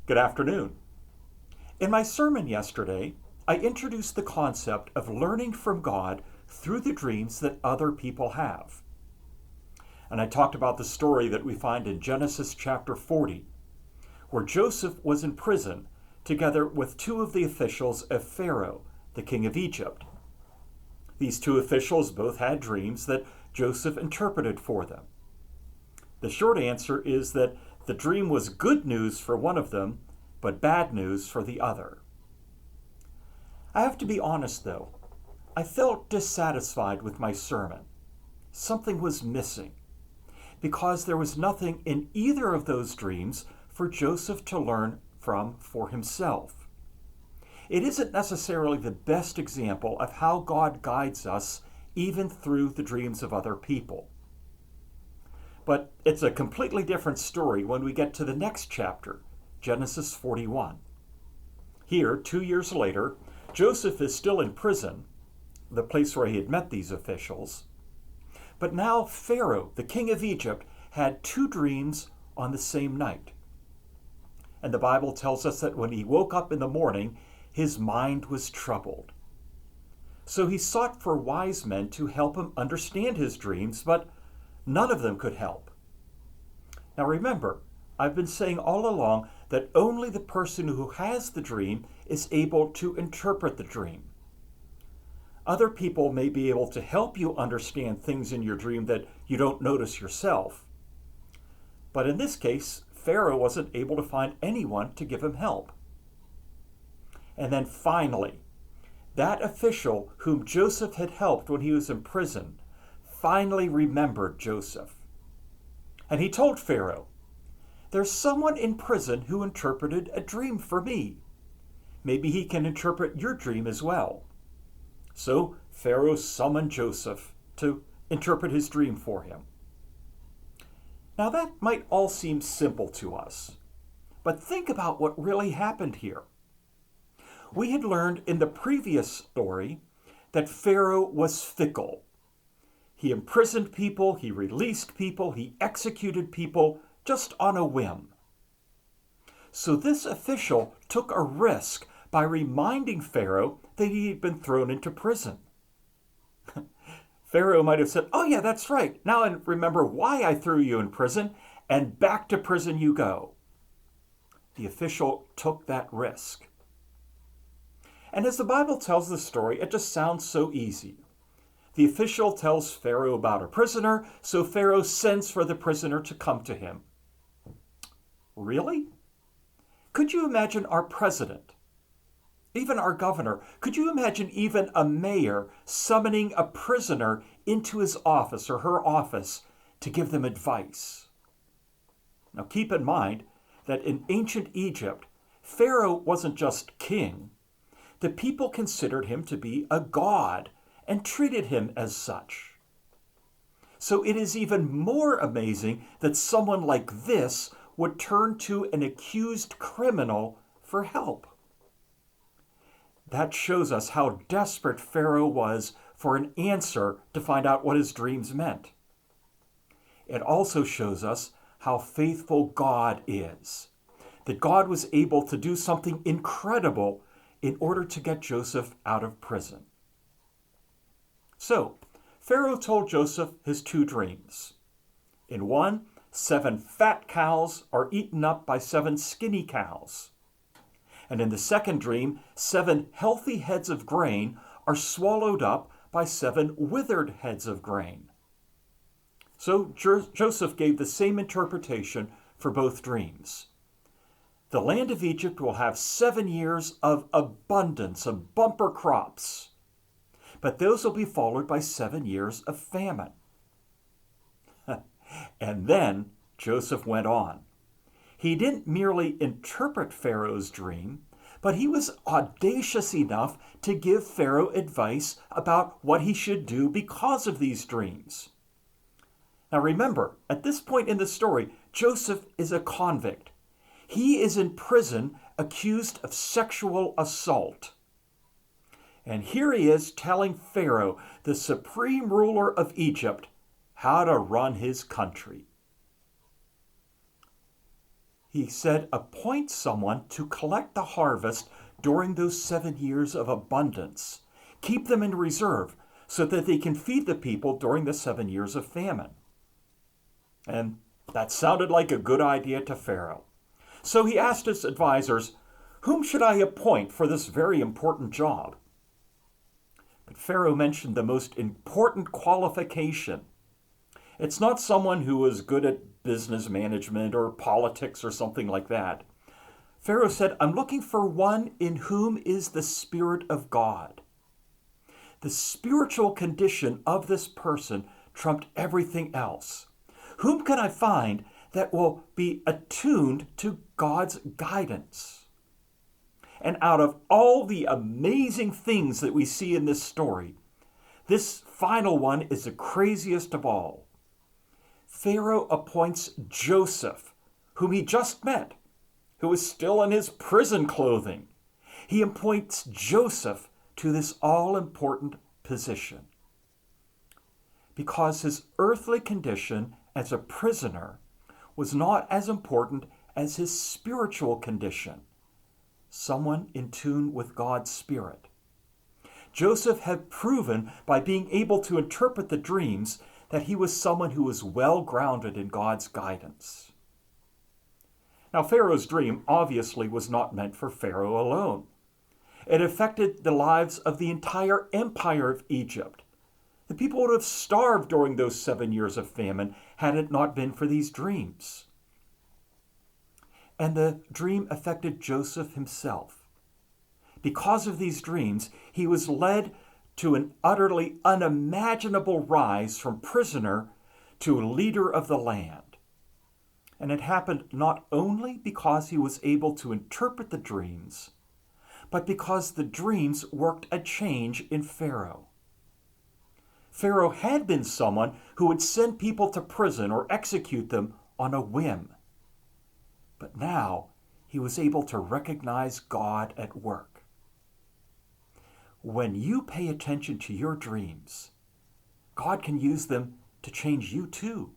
Good afternoon. In my sermon yesterday, I introduced the concept of learning from God through the dreams that other people have. And I talked about the story that we find in Genesis chapter 40, where Joseph was in prison together with two of the officials of Pharaoh, the king of Egypt. These two officials both had dreams that Joseph interpreted for them. The short answer is that the dream was good news for one of them, but bad news for the other. I have to be honest, though. I felt dissatisfied with my sermon. Something was missing, because there was nothing in either of those dreams for Joseph to learn from for himself. It isn't necessarily the best example of how God guides us even through the dreams of other people. But it's a completely different story when we get to the next chapter, Genesis 41. Here, 2 years later, Joseph is still in prison, the place where he had met these officials. But now Pharaoh, the king of Egypt, had two dreams on the same night. And the Bible tells us that when he woke up in the morning, his mind was troubled. So he sought for wise men to help him understand his dreams, but none of them could help. Now remember, I've been saying all along that only the person who has the dream is able to interpret the dream. Other people may be able to help you understand things in your dream that you don't notice yourself. But in this case, Pharaoh wasn't able to find anyone to give him help. And then finally, that official whom Joseph had helped when he was in prison finally remembered Joseph. And he told Pharaoh, "There's someone in prison who interpreted a dream for me. Maybe he can interpret your dream as well." So Pharaoh summoned Joseph to interpret his dream for him. Now that might all seem simple to us, but think about what really happened here. We had learned in the previous story that Pharaoh was fickle. He imprisoned people, he released people, he executed people just on a whim. So this official took a risk by reminding Pharaoh that he had been thrown into prison. Pharaoh might have said, "Oh yeah, that's right. Now I remember why I threw you in prison, and back to prison you go." The official took that risk. And as the Bible tells the story, it just sounds so easy. The official tells Pharaoh about a prisoner, so Pharaoh sends for the prisoner to come to him. Really? Could you imagine our president, even our governor, could you imagine even a mayor summoning a prisoner into his office or her office to give them advice? Now keep in mind that in ancient Egypt, Pharaoh wasn't just king. The people considered him to be a god and treated him as such. So it is even more amazing that someone like this would turn to an accused criminal for help. That shows us how desperate Pharaoh was for an answer to find out what his dreams meant. It also shows us how faithful God is, that God was able to do something incredible in order to get Joseph out of prison. So, Pharaoh told Joseph his two dreams. In one, 7 fat cows are eaten up by 7 skinny cows. And in the second dream, 7 healthy heads of grain are swallowed up by 7 withered heads of grain. So Joseph gave the same interpretation for both dreams. The land of Egypt will have 7 years of abundance, of bumper crops, but those will be followed by 7 years of famine. And then Joseph went on. He didn't merely interpret Pharaoh's dream, but he was audacious enough to give Pharaoh advice about what he should do because of these dreams. Now remember, at this point in the story, Joseph is a convict. He is in prison accused of sexual assault. And here he is telling Pharaoh, the supreme ruler of Egypt, how to run his country. he said, appoint someone to collect the harvest during those 7 years of abundance. Keep them in reserve so that they can feed the people during the 7 years of famine. And that sounded like a good idea to Pharaoh. So he asked his advisors, whom should I appoint for this very important job? But Pharaoh mentioned the most important qualification. It's not someone who is good at business management or politics or something like that. Pharaoh said, I'm looking for one in whom is the Spirit of God. The spiritual condition of this person trumped everything else. Whom can I find that will be attuned to God's guidance? And out of all the amazing things that we see in this story, this final one is the craziest of all. Pharaoh appoints Joseph, whom he just met, who is still in his prison clothing. He appoints Joseph to this all-important position because his earthly condition as a prisoner was not as important as his spiritual condition, someone in tune with God's Spirit. Joseph had proven by being able to interpret the dreams that he was someone who was well grounded in God's guidance. Now, Pharaoh's dream obviously was not meant for Pharaoh alone. It affected the lives of the entire empire of Egypt. The people would have starved during those 7 years of famine had it not been for these dreams. And the dream affected Joseph himself. Because of these dreams, he was led to an utterly unimaginable rise from prisoner to leader of the land. And it happened not only because he was able to interpret the dreams, but because the dreams worked a change in Pharaoh. Pharaoh had been someone who would send people to prison or execute them on a whim. But now he was able to recognize God at work. When you pay attention to your dreams, God can use them to change you too.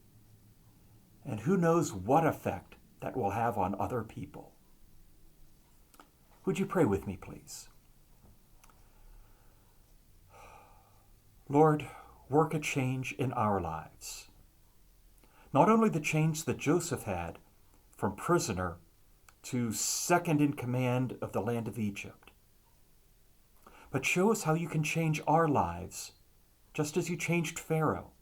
And who knows what effect that will have on other people. Would you pray with me, please? Lord, work a change in our lives. Not only the change that Joseph had from prisoner to second in command of the land of Egypt, but show us how you can change our lives, just as you changed Pharaoh,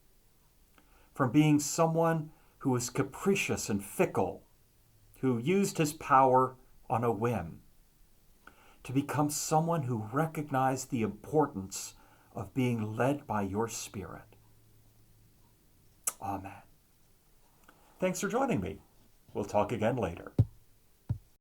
from being someone who was capricious and fickle, who used his power on a whim, to become someone who recognized the importance of being led by your Spirit. Amen. Thanks for joining me. We'll talk again later.